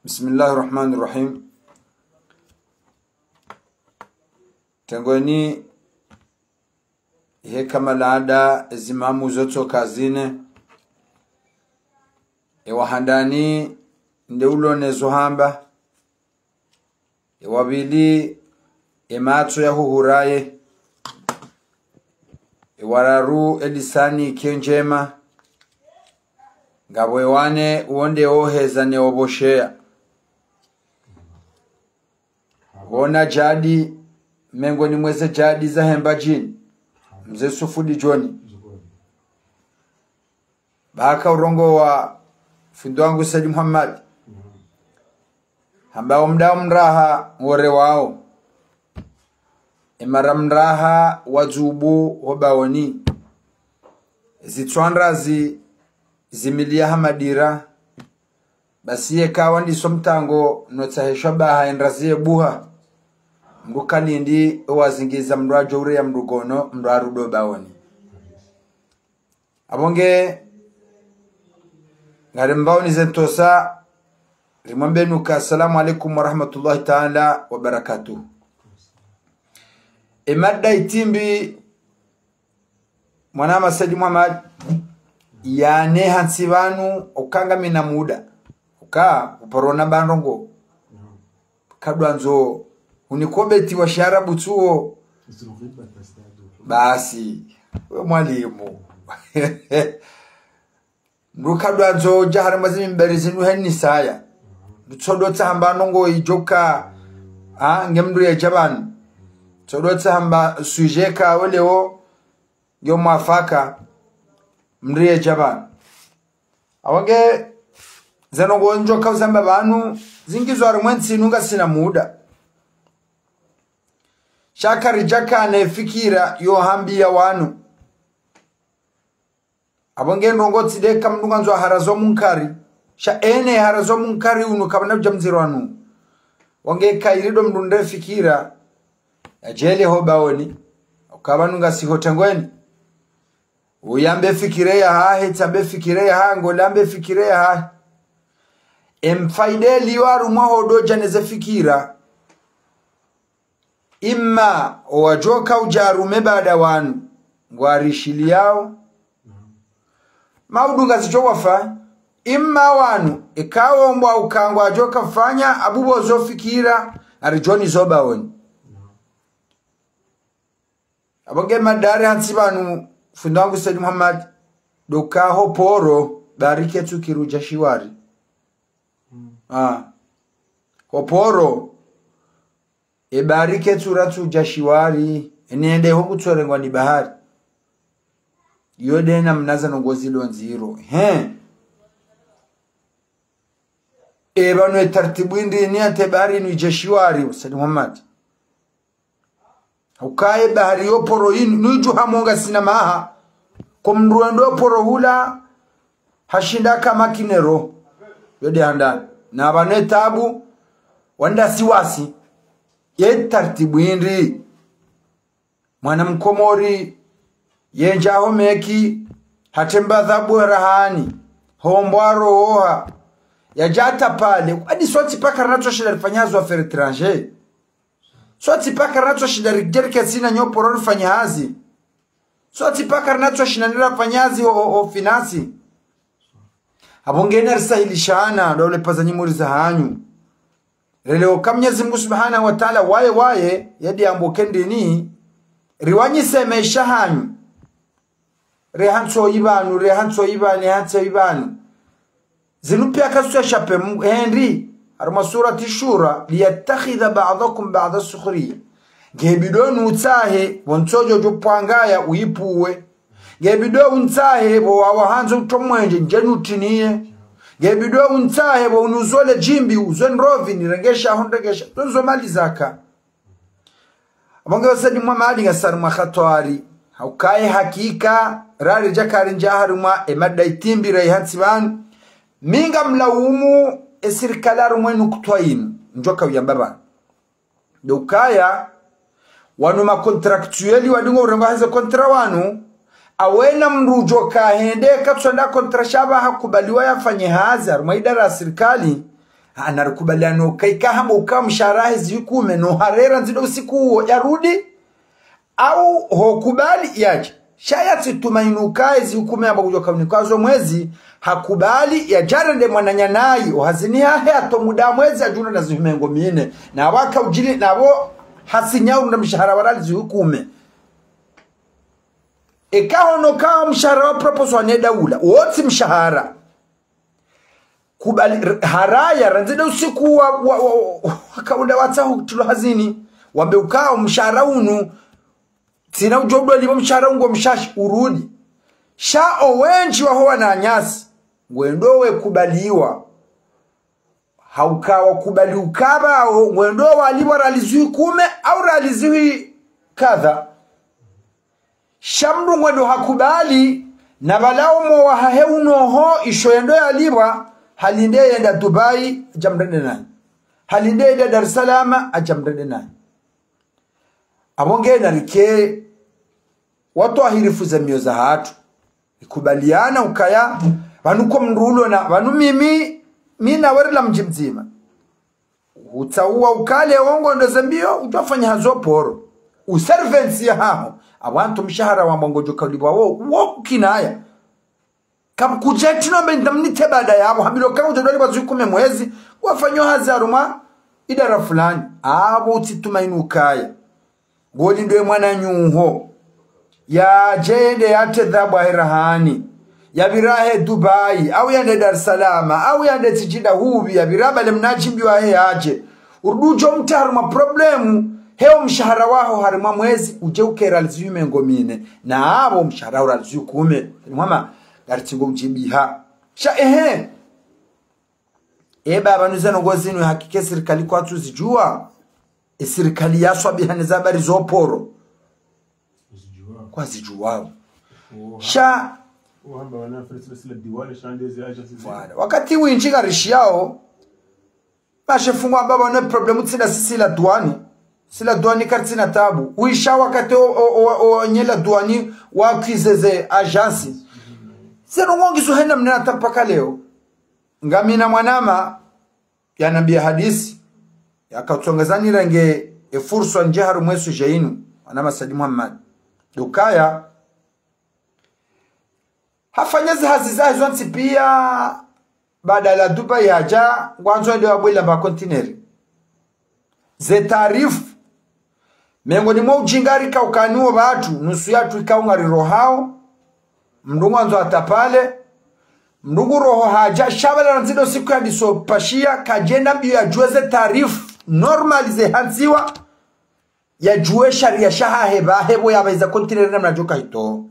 Bismillahirrahmanirrahim. Tengoni kama laada zimamu zoto kazine wahandani ndeulo nezohamba wabili emato ya huhuraye wararu elisani kenjema ngabwewane uonde oheza ne oboshea wona jadi mengoni mweze jadi za hemba jini mzee Sufudi Joni baka urongo wa fundo wangu Said Muhammad ambao mdao mraha ngore wao imara mraha wajubu wabawoni zitwanrazi zimilia hamadira basiye kawa ndi somtango notaheshwa baha enrazie buha mrukalindi wazingiza mrajo ure ya mrugono mrarudo bawoni abonge ngarimbao ni zentosa rimwambe nuka assalamu alaikum wa rahmatullahi ta'ala wa barakatuh. Imadda itimbi mwanama Said Muhammad yane hansivanu okanga mina muda uka uparona bandongo kadwanzo unikobeti wa sharabu tuo basi we mwalimu ndukadwanzo jahara mazimi mberizinu henni saya tsodotsa hamba nongo ijoka ngemndu ya jabani tsodotsa hamba sujeka olewo yo mwafaka mriye jabani awange zanongo njoka uzamba banu zingizwa arumwensi nunga sina muda shakari jaka nefikira yo hambi ya wanu abonge ndongo tsideka mndunga nzo harazo munkari sha ene harazo munkari unu kabana jamzirwanu wange kairido mdunde fikira ajele hobaoni ukabanunga sihotangweni uyambe fikire ya hahe tabe fikire ya hango lambe fikire ya hahe emfaide liwaru mwahodo janeze fikira imma wajoka ujarume baada wanu ngwarishili yao maudunga zichowafa imma wanu ikawo mbwa ukangwa ajoka fanya abubo zofikira arijoni zobawoni abonge madare hansibanu fundangu Said Muhammad dokaho poro barike tukiruja shiwari hoporo ebarike turatu jashiwari enende hoku tsorengwa ni bahari yode na mnaza nongozi lonziro ebanu tartibu indi ni atebari ni jashiwari Said Muhammad ukaye bahari yoporo inu nuju hamonga sinamaha kumruendo poro hula hashinda kama kinero yode handa na abane tabu wanda siwasi ye tartibu indi mwana mkomori yenjaho meki hatemba dhabu rahani hombwaro oha yajata pale hadi swati paka ranato shida rifanyazo wa fer étranger swati paka ranato shida rigerke sina nyoporo rifanyazi swati paka ranato shida rifanyazi o finance abongena risahilishana dole pazanyi muri za hanyu leo kamnyezi Mungu subhanahu wa ta'ala waye yadi ambokendi ni riwanyi semesha hanyu rehanso ibanu zinupia kasu shape Henry arma surati shura liyattakhidha ba'dakum ba'da sukhriya gebidonu utahe wontojo jupangaya uipuwe gebido untahe bo wahanzo tomwenje njenutinie gebido untahe bo unuzole jimbi uzwen rovi nirengesha hondegesha tonzo mali zaka abonge Said Muhammad ngasaruma khatwari haukaye hakika rari jakari njaharuma emadda itimbira ihansiban minga mlaumu esirikalaru mwenu kutwainu njoka uyambaba dokaya wanu makontraktueli wadungo urengo haze kontra wanu awena mrujo kahende katsonda kontrashaba hakubaliwa yafanye hazi arumwa idara ya serikali anarukubaliano kaikahama ukawa msharahi zikume no harera nzido usiku yarudi au hokubali yaje shayati tumainukae zikume amba kujoka mnikazo mwezi hakubali ya jarende mwananyanayi ohazini hahe ato muda mwezi ajuna na zimengo mine na waka ujili na wo hasinyau na mshahara warali zikume ikaho no kawa mshahara wa proposo waneda ula woti mshahara kubali haraya ranzida usiku wakaunda watahu tulo hazini wambe ukao mshahara unu tina ujodo libo mshahara ungo mshashi urudi sha owenji wa hoa na nyasi wendowe kubaliwa haukawa kubali ukaba wendowe libo ralizui kume au ralizui kadha shamdu mwendo hakubali na balao mwa haheunoho ishoendo ya liba halinde yenda Dubai ajamrende nani halinde yenda Dar es Salaam ajamrende nani abonge na rike watu ahirifu za mio za hatu ikubaliana ukaya wanuko mrulo na wanu mimi na warila mjimzima utaua ukale ongo ndo zambio utafanya hazo poro uservensi ya hao awantu mshahara wa mwangojo kalibwa wo kinaya kam kujetino mendamnite baada yabo hamilo kama utodoli bazikume mwezi wafanyo hazaruma idara fulani abo utitumainukaya goli ndoe mwana nyuho ya jende yate dhabu ahirahani ya birahe Dubai au yande Dar es Salaam au yande tijida hubi ya biraba le mnachimbi wa he aje urudujo mtaruma problemu heo mshahara waho harima mwezi uje ukera lizume ngomine na abo mshahara uralizu kume mama garitingo mjibiha sha baba nuzano gozinu hakike serikali kwa tuzijua serikali yaswa bihane zabari zoporo kwa zijuwao sha wakati winjiga rishi yao mashefungwa baba wana problemu tsina sila duani sila duani kartina tabu uisha wakati nyela duani wakizeze ajansi zeno ngongi suhenda mnena tapaka leo ngamina mwanama ya nabia hadisi ya katongezani range fursa njaharu mwesu jainu anama Saidi Muhammad dukaya hafanyezi hazizahi zonti pia baada la Dubai haja ngwanzo ndio wabwela ba kontineri ze taarifu miongoni mwa ujingari kaukanuo watu nusu yatu ikaungari rohao mndungu anzo atapale mndungu roho haja shabala nzido siku ya diso pashia kajenda biyo ya jueze taarifu normalize hansiwa ya juwe sharia shaha hebo ya baiza kontineri na mnajoka hito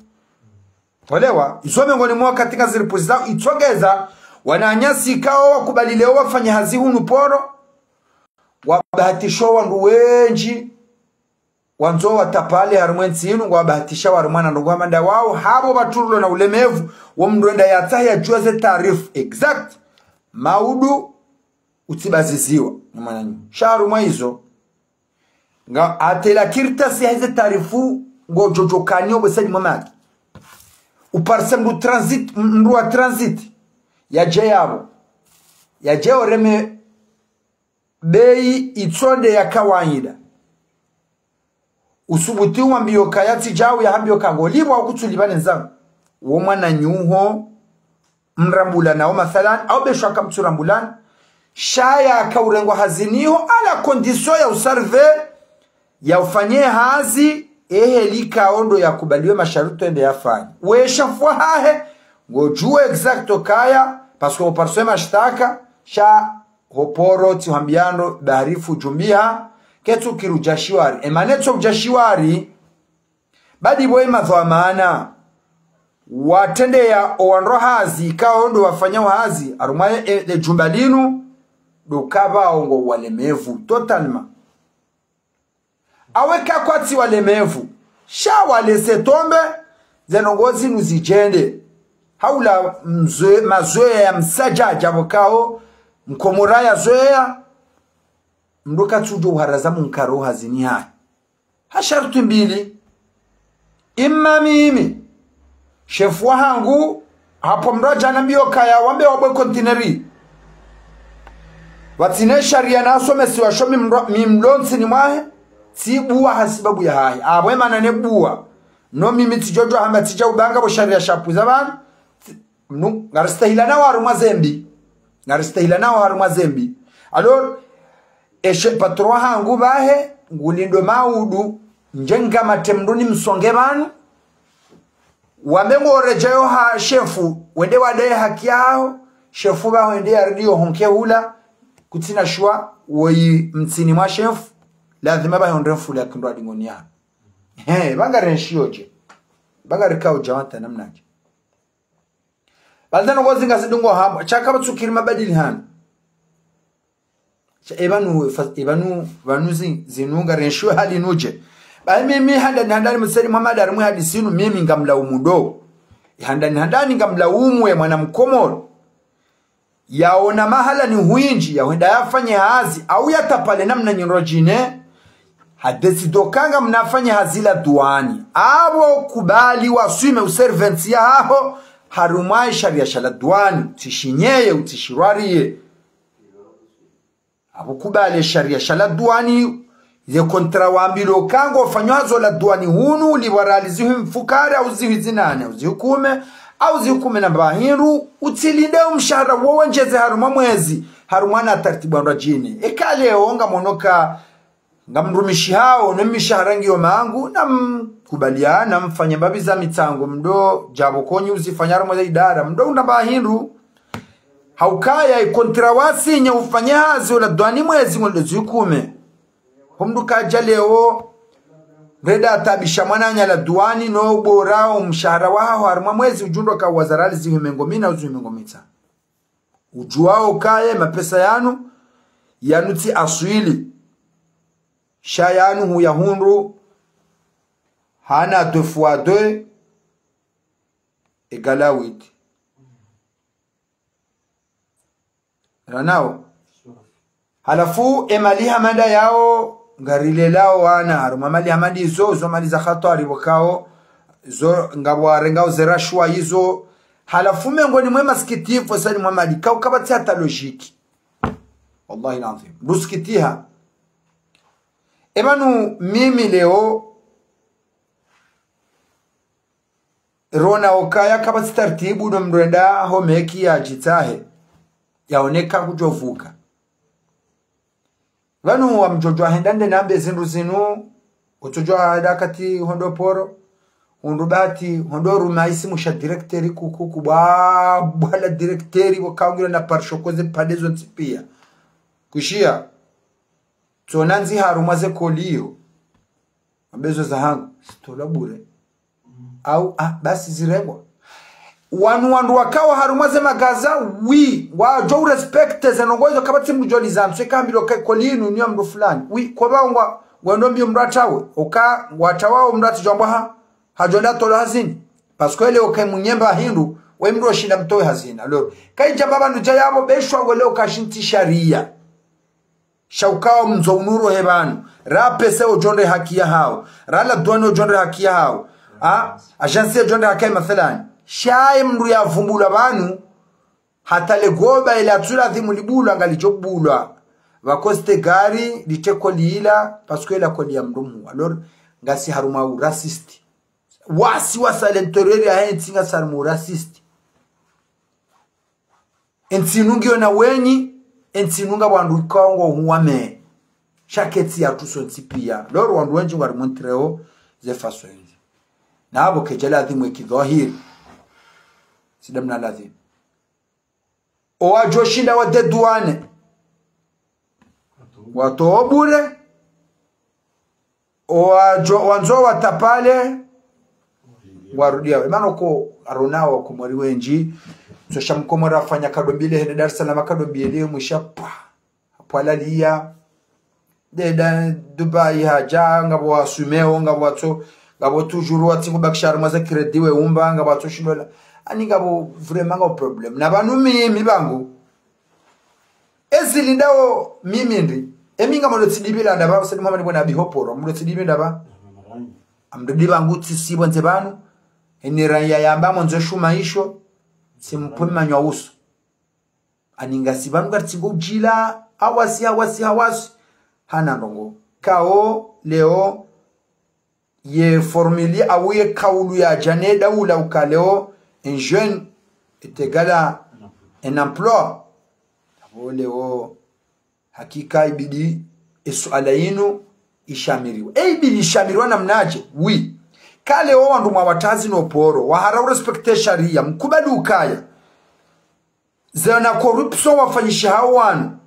tolewa iso miongoni mwa katika ziripuzi zao itogeza wananyasi kao wakubalileo wafanya hazihu nuporo wabahatisho wandu wenji wanzo watapale harumwensi inu wabahatisha warumana ndugu wamanda wao habo baturulo na ulemevu wamduenda yatahi ya juweze taarifu exact maudu utibaziziwa shaharuma hizo nga atela kirta si heze taarifu ngo jojokanyo besadi mamaki uparse mdu wa transit ya jayabo ya jayo reme bei itonde ya kawaida usubuti wambio kayati jawu ya hambio kangolibu wa kutulibane nzangu womana nyuho mrambulana au mathalan au beshwa kamturambulana shaya kaurengwa haziniho ala kondisio ya usarve ya ufanye hazi lika ondo ya kubaliwe masharuto ende yafanya wesha fwa hahe ngojue exacto kaya pasko uparsoe mashtaka sha hoporo tihambiano baharifu jumbia ketu kirujashiwari emaneto ujashiwari badi boe maana watende ya owanro hazi kaondo wafanya hazi arumaye jumbalinu dukaba ongo walemevu totalma aweka kwati walemevu sha walese tombe zenongozi nuzijende haula mazoea ya msaja jabokao mkomoraya zoea mdoka tujo uharaza munkaro hazini hai hashartu mbili imma mimi Chef wahangu hapo mraja nambio kaya wambe wabwe kontineri watine sharia naso mesi washomi mimlonsi ni mwahe tibuwa hasibabu ya hai abwe manane buwa no mimi tijojo hamba tija ubanga bo sharia shapu zabana ngaristahila na warumwa zembi alors eshe patro hangu bahe ngulindo maudu njenga matemruni msonge banu wamengorejeyo ha shefu wende wadaye haki yao shefu ba wende yardio honke hula kutina shwa woi mtini mwa shefu lazima ba honde fula kindwa dingonia banga renshioje banga rikao jawanta namnaje baldan ngozi ngasidungo hamba chaka batsukiri mabadili hana ebanu vanuzi zinunga renshio hali nuje mimi handani msali Muhammad arimu hadisinu mimi ngamlaumu ndo handani ngamlaumu mwana mkomoro yaona mahala ni huinji ya wenda yafanye hazi au yatapale namna nyirojine hadesi dokanga mnafanya hazila duani abo kubali waswime uservensi yaho harumai sharia shala duani utishinyeye utishirwariye abo kubali sharia shala duani ye kontra wambilo kango fanywazo la duani hunu liwaralizihu mfukari au zihuzinane au zihukume na bahiru utilinde mshahara wowe njeze haruma mwezi harumana tartibu andrajini ekale onga monoka ngamrumishi hao na mishahara ngiyo mangu na mkubaliana mfanya babi za mitango mdo jabo konyi uzifanyara mweza idara mdo unabahiru haukaya kontra wasi nye ufanyazo la duani mwezi mwendo zihukume humduka jaleo reda atabisha mwananya la duani no borao mshahara wao haruma mwezi ujundo ka wazarali zihimengomina uzihimengomita ujuao kaye mapesa yanuti aswili shayanu huya hunru hana 2 fois 2 égale 8 ranao halafu emali hamada yao ngarile lao wana haruma mali hamadi zo mali za khatari wakao zo ngabwarengao zerashwa hizo halafu mengoni mwe maskitifu sali Muhammad kau kabati hata logiki wallahi lazim ruskitiha emanu mimi leo rona okaya kabati tartibu ndo mrenda homeki ya jitahe yaoneka kujovuka vanu wa mjojwa hendande nambe zinu utujwa hadakati hondo poro hundubati hondo rumaisi musha directori kuku bwala directori wakangira na parshokoze padezo ntipia kushia tonanzi harumaze kolio ambezo za hangu sitola bure au basi zirengwa wanu wakawa harumaze magaza wajo respecte zenongozo kabati mjoli zamswe kambilo kolinu niyo mdu fulani kwa baungwa wandombi mratawe oka watawao mrati jomba hajonda tola hazini pasko ele munyemba hindu we mdu shinda mtoe hazina leo kaija baba nduja yabo beshwa gole okashinti sharia shaukao mzo unuru hebanu ra pese ojonde haki ya hao rala duani ojonde haki ya hao agensi ojonde haki ya mathalani shaye mdu ya vumbula banu hata legoba ila tula thimu libulu angalijobulwa wakoste gari liteko liila pasko ila kodi ya mdumu alor ngasi haruma racist wasi wasalentoreri ya henti nga sarmu racist entinungio na wenyi entinunga wandu kongo huwame shaketi ya tuso ntipia lor wandu wenji wari montreo ze faso enzi na abo kejela thimu ekidhohiri sidamna lazim owa joshinda wa deduane watobure wanzo watapale warudia imano ko aronao ko mori wenji so shamkomora afanya kadombile hede Dar es Salaam kadombile mushapa apalalia deda Dubai haja ngabo asumeo ngabo toujours wati kubakishar maza krediwe umba ngabo toshilola ani ngabo vraiment ngo problem na banu mimi bangu ezilindao mimi ndi eminga mo tsidibila ndaba sedi Muhammad bona bihoporo mo tsidibila ndaba amdiba nguti sibonze banu eni raya yamba mwanzo shuma isho simpumi manywa uso aningasi banu gartingo ujila awasi hana ndongo kao leo ye formuli awiye kaulu ya janeda ula ukaleo un jeune est égal à un emploi leo hakika ibidi suala yinu ishamiriwa ibidi ishamiriwa namnaje wi kale wandu mwawatazi no poro wahara respecte sharia mkubali ukaya zana corruption wafanyisha hawanu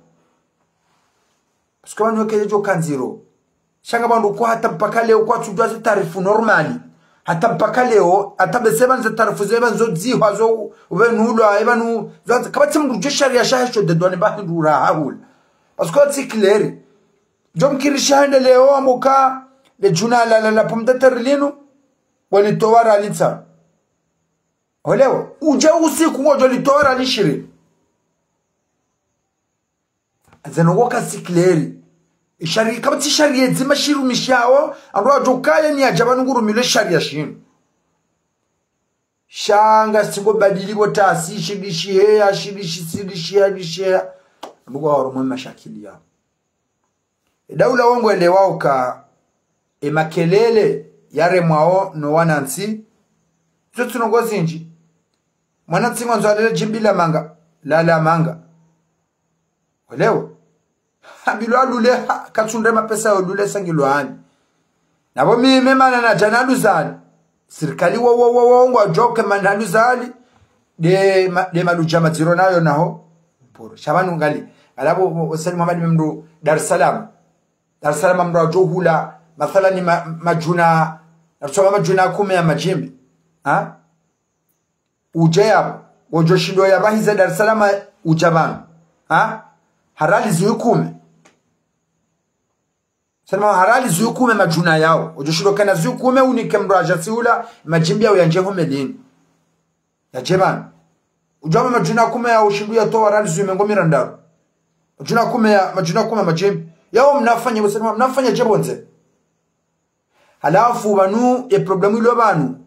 parce que wanu kejo kanziro shanga bandu kwa hata mpaka leo kwa tujaze tarifu normali hata mpaka leo hata beseba nza tarifu zeba nzo dziwa zo ubenulo ebanu kabati mndu sharia shahisho de doni bahindura hawul parce que c'est clair jom kirishande leo amuka le juna la pomda terlinu walitowara litsa olewa uje usiku ngojo litowara lishiri azanogoka sikleri ishari kabati sharia zima shiru mishao andwa jokaya ni ajabanu ngurumile sharia shinu shanga singo badili botasi shidishia shidishia mbugo warumwe mashakili yao daula wangu elewao ka makelele yare mwao no wanansi zote nongozi nji mwanansi mwanzo alele jimbila manga lala manga olewa habilo alule katsunde mapesa olule sangilo hani nabo mime mana na janalu zali serikali wo joke mandalu zali de malujama ziro nayo naho poro shabanu ngali alabo wasali Muhammad mimru Dar es Salaam mro johula mathalani majuna nasoma majuna 10 ya majimbi ujaya wojoshindo ya bahiza Dar es Salaam ujabana harali ziyukume sema harali ziyukume majuna yao wojoshindo kana ziyukume unike mro ajasiula majimbi yao yanje homelini ya jebana ujama majuna 10 ya ushindu ya to harali ziyumengomira ndaro majuna 10 majimbi yao mnafanya wasema mnafanya jebonze halafu banu e problemu ilo banu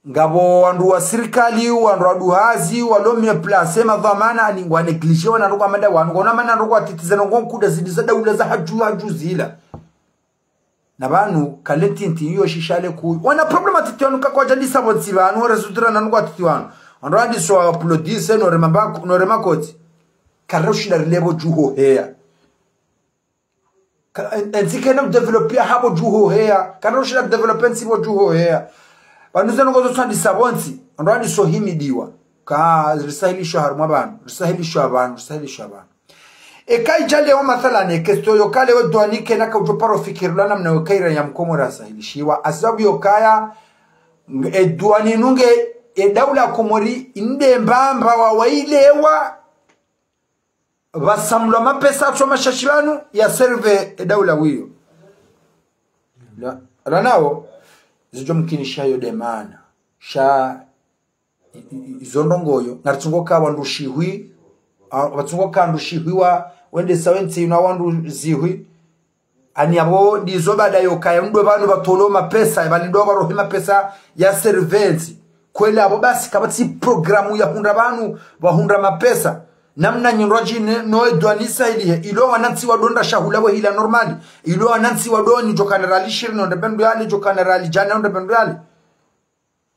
ngabo wandu wa serikali wandu waduhazi walomye place madhamana alingwa neglige wana ruko amanda wanu kona mana ruko atitizana ngonkuda zidiza daula za haju zila na banu kalentinti hiyo shishale ku wana problem atitiwanu kwa jadi sabotsi banu resultera nanu kwa atitiwanu wandu andi so uploadise no remakoti karoshida lebo juho hea enzikena developia habo juho hea karoshida development sibo juho hea banuzano ngozo tsandi sabonsi ndo andi so himidiwa ka risahilishwa harumwa banu risahilishwa abantu kai jale wa mathalan kesto yokale we doanike naka ujoparo fikirulana mna wekaira ya mkomo rasahilishiwa asabu yokaya duani nunge daula komori inde mbamba wa wailewa basamlo mapesa tsoma shashibanu ya serve daula wiyo la nao zijo mkinisha yo demana sha izondongoyo naritsungoka wandushihwi batsungoka ndushihwiwa wende sawenzi na wandu zihwi ani abo dizobada yokaya ndo banu batoloma pesa balindo barohima pesa ya servants kweli abo basi kabati programu ya hunda banu bahunda mapesa namna nyinroji no edwanisa ilo wanansi wadonda shahula we hila normali ilo wanansi wadoni jo generali shirno ndebendu yali jo generali jana ndebendu yali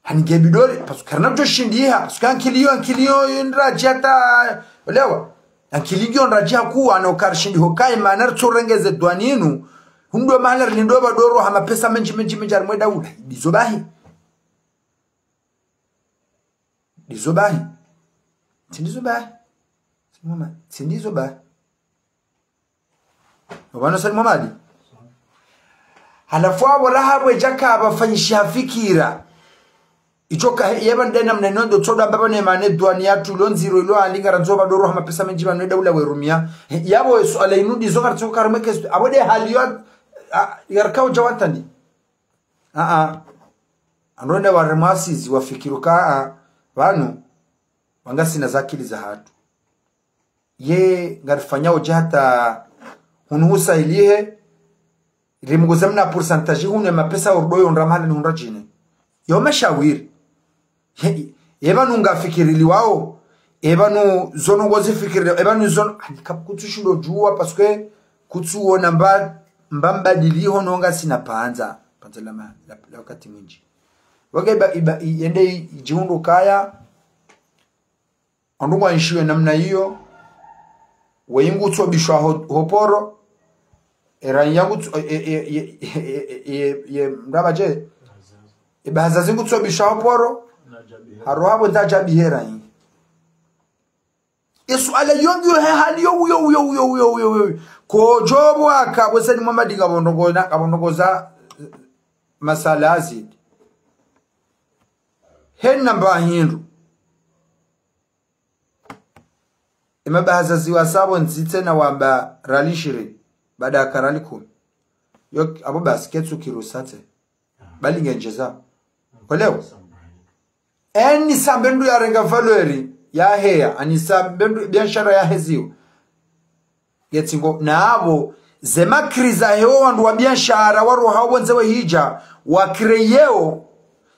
hanige bidore parce que karna jo shindiha parce que ankiliyo ndrajata olewa ankiliyo ndrajia ku anokarshindi hokai manar tsorengeze dwaninu hundo malar lindo badoro hama pesa menji armwe daula dizobahi tindizobahi mama sindizo ba wana sali mamadi halafu abo rahabwe jaka abafanyisha fikira ichoka yeba ndena mnenondo tsoda baba ne mane duani yatu lonziro ilo alinga nzoba doro hama pesa menji banwe daula werumia yabo swala inudi zoka tsoka rumeke abode haliyo yarkao jawatani anonde waremasizi wafikiruka banu wangasi na zakili za hatu ye ngarifanya ujata hunuhusa ilihe rimuguzamna pourcentage hune mapesa urdoyo ndramali nunrajine mashawiri ebanu ngafikirili wao ebanu zono ngozi fikirili ebanu zono kutushindo juwa paske kutuona mbambadiliho nonga sina panza la wakati mwingi wage yende jiundu kaya andungwa nshiwe namna hiyo weingu tsobishwa hoporo eranyangu mrabaje ibaza zingu tsobishwa hoporo harohabo ndaja bihera yin Yesu ala yongiyo he hali yo ko jobo akabo sani Muhammad kabondogoza masala azid hen namba hindu imabahaza ziwa sabo nzite na wamba ralishiri baada ya karali 10 yok abo basketsu kirusate bali ngenjeza kwa leo eni sambendu ya renga valeri ya hea ani sambendu biashara ya hezio yetingo na abo zema kriza heo wandu wa biashara waro hao nzewe hija wa kreyeo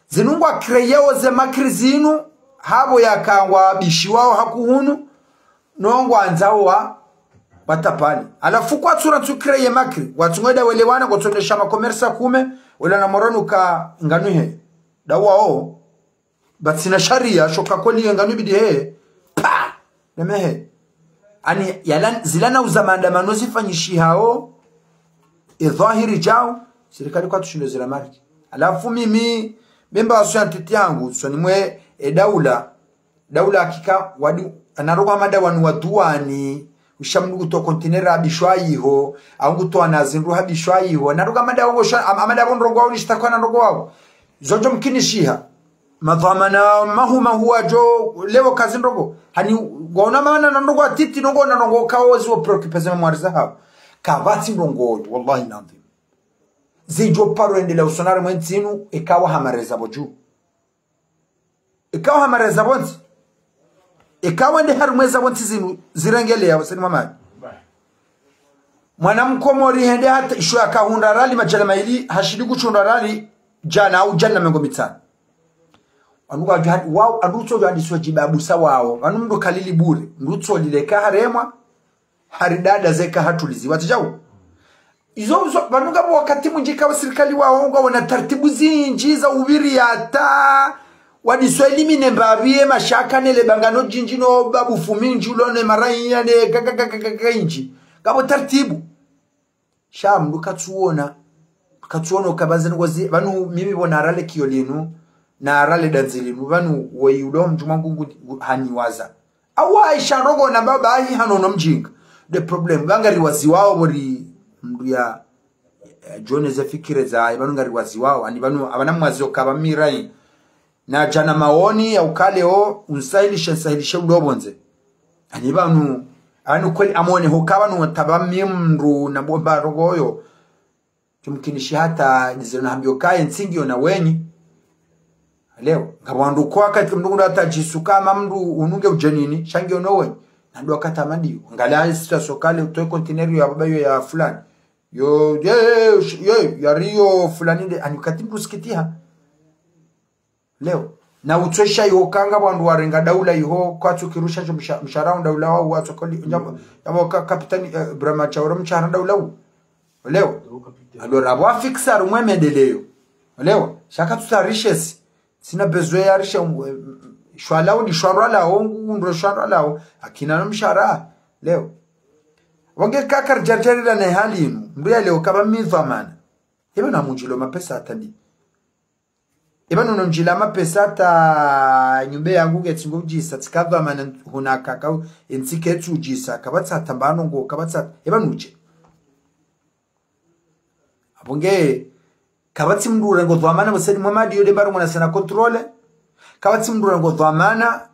zinungwa kreyeo zema krizinu habo yakangwa bishiwao hakuhunu nongo anzawa watapali alafu kwa tsura tukreye makri watungweda welewana gotonesha makomersa kume wala na moronu ka nganuhe dawao batsina sharia shoka kweli nganu bidihe pa nemehe ani yalan zilana uzamandamano zifanyishi hao idhahiri jao serikali kwa tushindo zila marki alafu mimi memba asante yangu soni mwe daula hakika wadi anaroga mada wanu waduani ushamnu guto kontinera abishwayiho au guto anazindu habishwayiho naroga mada wango amada bonrongo au nistakwa na rogo wao zojo mkinishiha madhamana mahuma huwa jo leo kazi ndogo hani gona maana na ndogo atiti ndogo na ndogo kaozi wa preoccupation mwariza hao kabati ndogo wallahi nadhim zijo paro endele usonare mwentinu ikawa hamareza boju ikawa hamareza bonzi ikawa ndi harumweza bonzi zinu zirengele ya wasani mamadi mwanamkomori hende hata ishu ya kahunda rali majala maili hashidi kuchunda rali jana au jana mengo mitani anuga jihad wao aduto jihad sojibabu sawao anumdo kalili bure ndutso lileka haremwa haridada zeka hatulizi watijao izo banuga wakati munjika wa serikali wao ngo wana taratibu zinji za ubiri ata wadi elimine mbabie mashaka nele bangano jinjino babu fuminji ulone maraiya ne kakainji gabo taratibu shamdu katsuona ukabaze ngozi banu mimi bona rale kiyolinu na rale danzilinu banu weyudo mjumangu haniwaza awaisha rogo na baba ahi hanono mjinga the problem bangari waziwao bori mdu ya jone za fikire za banu ngari waziwao ani banu abanamwazi okabamirai na jana maoni ya ukale o unsahilisha udobonze ani banu anu kweli amone hokabanu tabamimru na bomba rogoyo tumkinishi hata nizona hambio kae nsingio na wenyi leo ngabandu kwa kati mndu hata jisuka mamdu ununge ujanini shangio no wenyi nando kata mandi ngala sita sokale utoe kontineri ya baba ya fulani yo ya rio fulani de anukati mbuskitiha leo na utosha yokanga bandu warenga daula iho kwatu kirusha msharao daula wao watokoli njamo kapitani Brahma Chaura mchana daula leo alora abo fixa rumwe medeleo leo shaka tutarishes sina bezo ya risha shwalao ni shwala ongu ndo shwala akina na mshara leo wange kakar jarjari la na hali inu mbia leo kama mizamana hebe na mujilo mapesa atandi ibanu nonjila mapesa ta nyumbe yangu getsingo jisa tsikava mana hunaka ka entiketu jisa kabatsa tambano ngo kabatsa ibanu uje abonge kabatsi mndura ngo dhamana museni Muhammad yode baro mwana sana controle kabatsi mndura ngo dhamana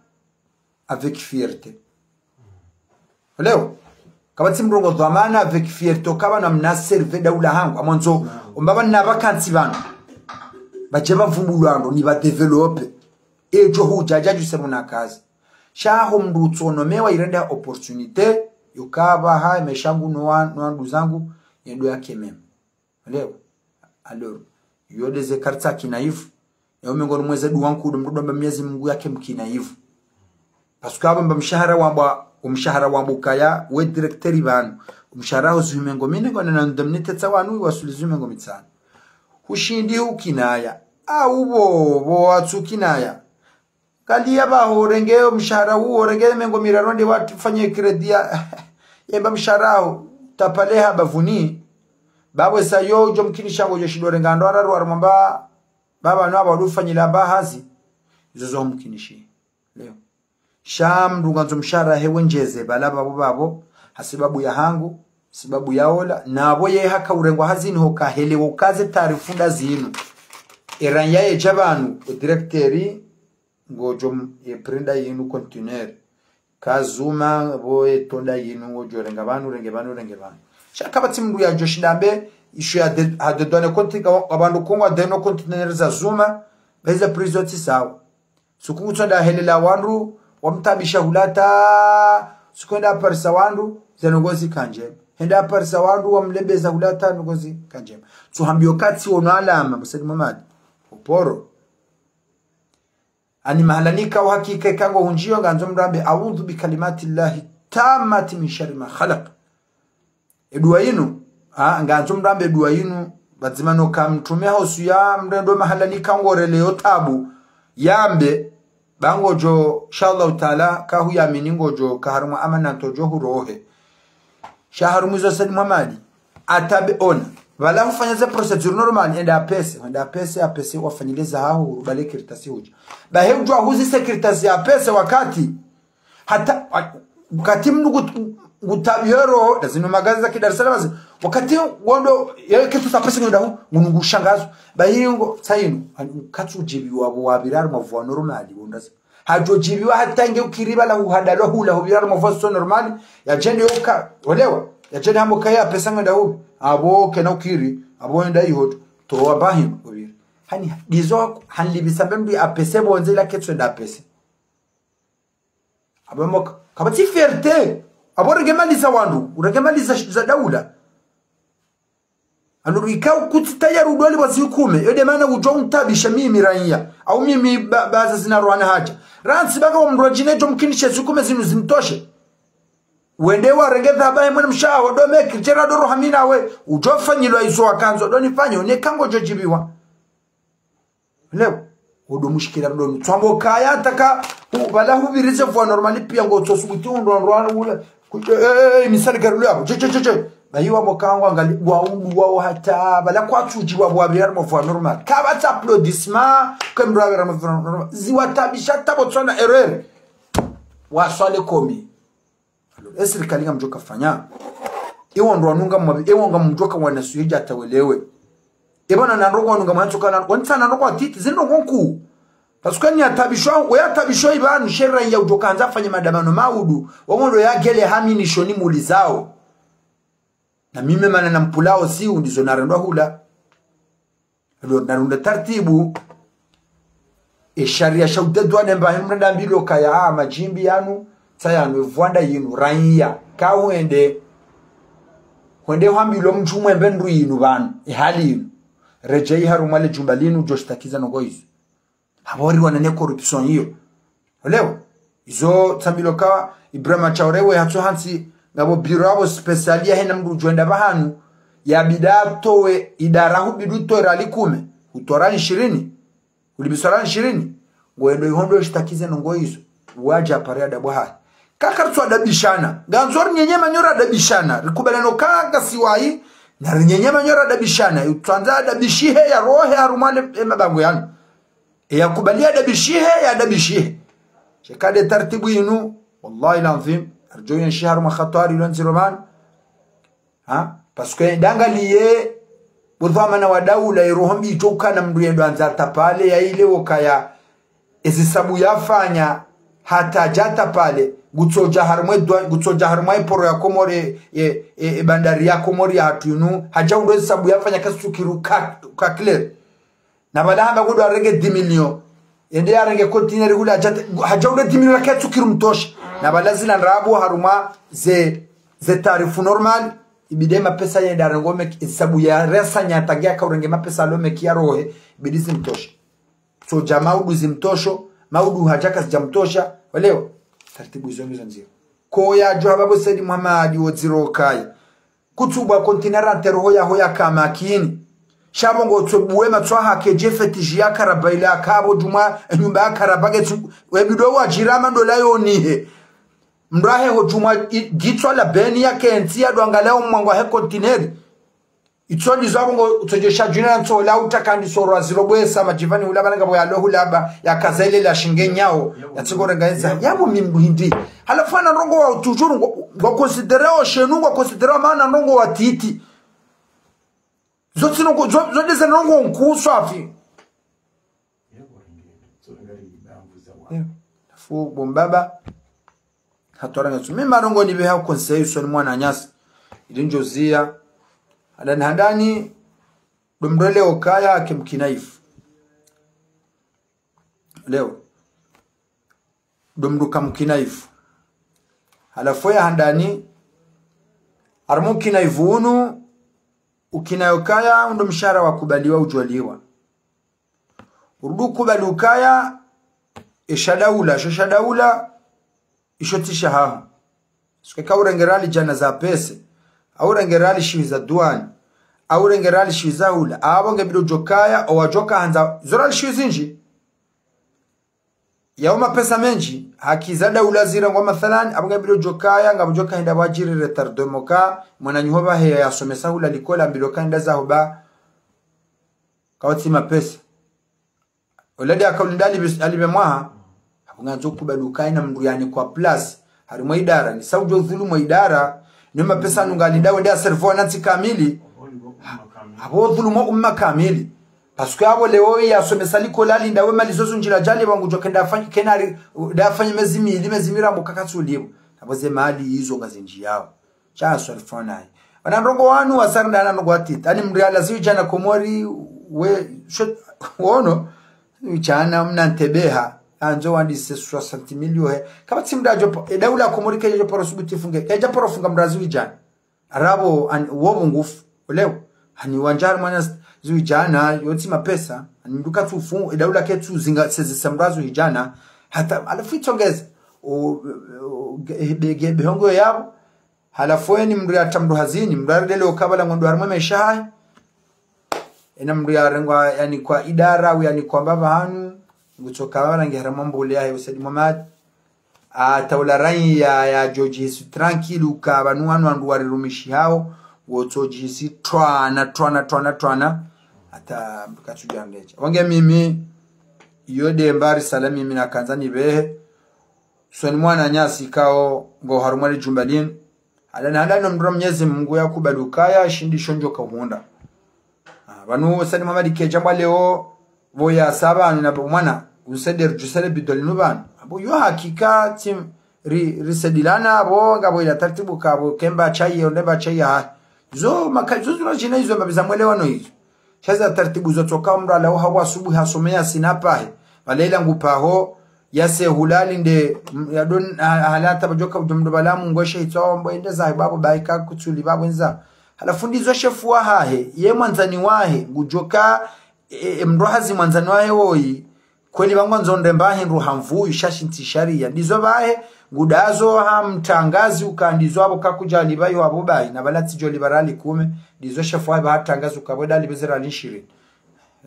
avec fierté leo kabatsi mndura ngo dhamana avec fierté kabana mnaserve daula hangu amonzo umbaba nabakansi bana bacheba vumulwando ni ba develope ejo hujaja jusemuna kazi shaho mndutsono mewa irenda opportunité yukaba ha meshangu no nduzangu yendo yake meme leo alors yode ze karta kinaifu ya umengoni mweze duwanku mrudo miezi Mungu yake mkina hivu pasukaba mshahara wambukaya we directori banu umshahara uzumengo minengona na ndamnite wanu wasulizumengo mitsana ushindi ukinaya au bo watsukinaya kali yabaho rengeo mshahara huo rengeo mengo miraronde watu fanye kredia yemba mshahara tapaleha bavuni babwe sayo jo mkinisha ngo joshidore ngando araru arumba baba nabo badufanyira bahazi izo zo mkinishi leo sham dunganzo mshahara hewe njeze balaba babo hasibabu ya hangu sababu yaola nabo ye haka urengwa hazini hoka helewo kaze tarifunda zinu iranya ye jabanu directori ngojo ye prenda yinu container kazuma boye tonda yinu ngojo renga banu shaka bati mndu ya joshidambe ishu ya hadedone konti abantu kongwa deno container za zuma beza prisoti sawa sukungu tonda helela wandu wamtabisha hulata sukwenda parisa wandu zenogozi kanje henda parisa wandu wamlebeza hulata nugozi kanje tuhambio kati ono alama Musaid Muhammad uporo ani mahalanika wa hakika kango hunjio nganzo mrambe a'udhu bi kalimati llahi tammati min sharri ma khalaq edua yinu nganzo mrambe edua yinu bazimano kamtumia hosu ya mrendo mahalanika ngoreleo tabu yambe bangojo inshallah taala kahu ya miningojo kaharuma amana tojo hurohe shaharu Musaid Muhammad atabe ona wala hufanya za procedure normal enda apese wafanyiliza hao urubale kiritasi hoja bahe ujwa huzi sekretasi ya pesa wakati hata wakati mnugu utabiero lazima magazi za Dar es Salaam wakati wondo yeye kitu sa pesa ngodaho ngunugushangazo bayingo sayino katu jibiwa wabiraro mavuwa normal bondaza hajo jibiwa hata nge ukiriba la uhadalo hula hubiraro mavuwa normal ya jende yoka olewa ya jende hamo kaya pesa ngodaho abo kena ukiri abo enda ihot to abahim ubir hani gizo hanli bisabembi apese bonze la ketso da pese abo mok kabati fierté abo regemaliza wandu uregemaliza za daula anurika ukutitaya rudwali wasikume yode maana ujo untabisha mimi raia au mimi baza zinaruana haja ransi baka wa mrojineto mkinishe zikume zinu zimtoshe wende warengeza habaye mwana mshaho do meki jera do rohamina we ujofanyilwa izo wakanzo do nifanye unekango jojibiwa leo udo mushikira ndo twambo kaya taka bala hubirize fwa normali pia ngo tosubuti ndo rwanda ule misali garulo yabo je bayiwa mokango angali wao hata bala kwachujiwa bwabira mo fwa normal kabata applaudissement comme bwabira mo fwa normal ziwatabisha tabotsona erreur waswale komi serikali ngamjoka fanya ewo ndo anunga mwabi ewo ngamjoka wanasuyeja atawelewe ebona nanrogo anunga mwanchoka na wantana nrogo atiti zindo ngonku pasukani atabishwa ibanu shera ya ujoka anza fanya madamano maudu wondo ya gele hamini shoni mulizao na mime mana na mpulao siu ndizo narendwa hula narunda tartibu sharia shaudedwa nemba hemrenda mbilo kaya majimbi yanu saya nwevwanda yinu raiya kawende wende hambilo mchumwe mbendu yinu banu ihali yinu rejei harumale jumbalinu joshtakiza nogoizu habori wanane corruption hiyo leo izo tambilo kawa Ibrahima Chaurewe hatso hansi ngabo biro specialia hena mdu joenda bahanu ya bidatowe idarahu biduto ralikume utorani 20 ulibisorani 20 wendo ihondo shtakiza nogoizu waja pare adabwa kakartu adabishana ganzor nyenyema nyora adabishana rikubalano kanga siwai na nyenyema nyora adabishana utwanza adabishihe ya rohe harumale mabango yanu yakubalia adabishihe ya adabishihe shekade tartibu yinu wallahi lazim arjoyen shahar ma khatari lanziroman parce que dangaliye budhamana wa daula irohombi itoka na mndu yendo anza tapale ya ile okaya ezisabu yafanya hata jata pale gutsoja harmwe poro ya komore bandari ya komori ya hatunu haja ndo sababu yafanya kasukiru ka clear na bala hamba godo arenge 10 million ende arenge container hula haja ndo 10 million kasukiru mtosha na bala zina rabu haruma ze tarifu normal ibide mapesa yenda rengome sababu ya resa nyatagia ka urenge mapesa lome kia rohe bidisi mtosha soja maudu zimtosho maudu hajaka zijamtosha waleo taratibu hizo nzio ko ya jo babo Said Muhammad woziro kai kutuba kontinarante roho ya hoya kama kini shabongo tsobuwe matwa hake jefeti ya karabaila kabo juma nyumba ya karabage webido wa jirama ndo layo nihe mrahe ho juma gitwa la beni ya kentia do angaleo mwango he kontineri itsoni zabongo utojesha juna nto la utakandi soro azirobwesa majivani ulaba ngabo ya lohu laba ya kazaile la shingenyao yatsingore ngaenza yabo mimbuhindi halafana rongo wa tujuru ngo considereo shenu ngo considereo maana rongo wa titi zote za rongo nkuswafi fu bombaba hatoranga tsumi marongo nibe ha conseil so mwana nyasi ilinjozia adani handani domdole okaya akimkinaifu leo domduka mkinaifu halafu ya handani armu kinaivunu ukinayokaya ndo mshara wa kubaliwa ujwaliwa urudu kubali ukaya shashadaula ishotisha hahu sukeka urengerali jana za pese au rengerali shiwi za duani au rengerali shiwi za ula awonge bido jokaya o wajoka hanza zorali shiwi zinji yauma pesa menji hakizada ulazira ngwa mathalani abonge bido jokaya ngabujoka hinda wajiri retardomoka mwana nyuhoba heya yasomesa ula likola mbiloka hinda za hoba kawati mapesa uladi akaulindali alibemwaha abonga njoku balukai na mnduyani kwa plus harimwa idara ni saujo dhulumu idara nima pesa nungalida wenda servo nanti kamili abo dhulumu umma kamili paske abo leo yasomesa likola linda we malizozo njira jali bangu jokenda afanye kenari dafanye mezimira mukakatsulibo abo ze mali hizo ngazinji yao cha servo naye wanandongo wanu wasaranda nanongo atita ani mriala zijana komori we wono chana mnantebeha anjo wandise 60 milioni kama timda jopo daula komorika yo poro subuti funge kaja poro funga mrazi wijana arabo wobo ngufu leo hani wanjar mwana zuijana yoti mapesa nduka tufu daula ketu zinga sezisa mrazi wijana hata alafitongeza bege hongo yabo halafueni mri atamdo hazini mrari leo kabala ngondo armwe mesha ina mri arengwa yani kwa idara au yani kwa baba hanu ngutoka wana ngihara mambo ya Said Muhammad ataula rai ya George tranquille ukabanu wanu anduwari rumishi hao wotoji si twana ata mkachujandeja wange mimi yode mbari salami mimi nakanzani behe soni mwana nyasi kao ngo harumari jumbalin alana mndura mnyezi Mungu yakubalukaya shindisho njoka hunda banu Said Muhammad kejamba leo voya saba na mwana useder jusele bidolinu ban abo yo hakika tim risedilana abo ngabo ila taratibu kabo kemba chai ondeba chai ha zo makazo zuna jina hizo mabiza mwelewano hizo chaza taratibu zotoka umra lao hawa asubuhi hasomea sinapahe balela ngupaho yase hulali nde yadon halata bajoka ujumdo balamu ngoshe hitombo ende za babu baika kutuli babu nza halafundizo shefu wa hahe ye mwanzani wahe ngujoka mrohazi mwanzani wahe woi kweli bangu nzonde mbahe ruhamvu yishashinti sharia ndizo bahe ngudazo hamtangazi ukandizo abo kakujali bayo abo bahe na balati jo liberali kume ndizo shefu wa batangaza ukaboda libezera lishiri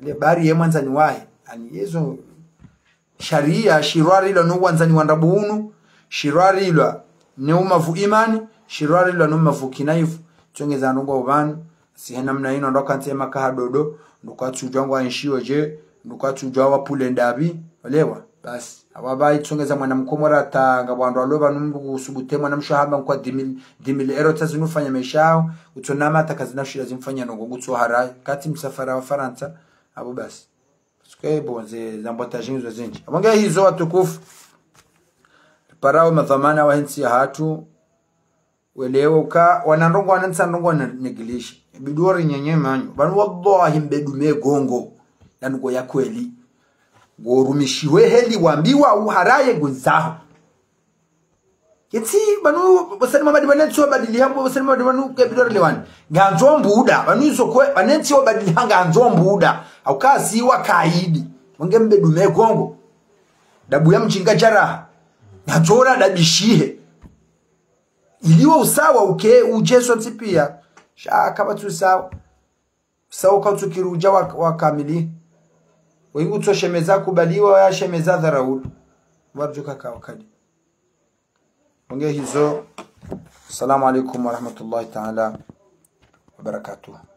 le bari ye mwanzani wahe ani yezo sharia shirwari lo no mwanzani wandabunu shirwari lo ne umavu imani shirwari lo no mavu kinaifu tongeza nongo ubanu sihena mna ino ndoka ntema kahadodo ndukatujwa nshiyo je ndukatujwa wapule ndabi olewa basi ababai tongeza mwana mkomora tanga bwandu aloba numbu usubute mwana mshahaba kwa 10,000 erota zinufanya meshao utonama atakazinashira zimfanya nongo gutso harai kati msafara wa Faransa abo basi sike bonze zambotajini zo zinji abonge hizo watukufu parao madhamana wa hensi hatu welewa uka wanandongo wanansa ndongo negilishi bidori nyenye manyo banu wallahi mbedume gongo yanugo ya kweli gorumishiwe heli wambiwa uharaye gunzaho yeti banu Said Muhammad banetso badili hambo Said Muhammad banu ke bidori lewani ganzo mbuda banu iso kwe banetso badili hanga ganzo mbuda au kasi wa kaidi wangembe dume Kongo dabu ya mchinga jaraha nachora dabishihe iliwa usawa ujeso tipia kama tu sawa kwa tukiruja wakamili wengu to shemeza kubaliwa ya shemeza dharaul warjuka kawakali ongea hizo. Assalamu alaikum warahmatullahi ta'ala wabarakatuh.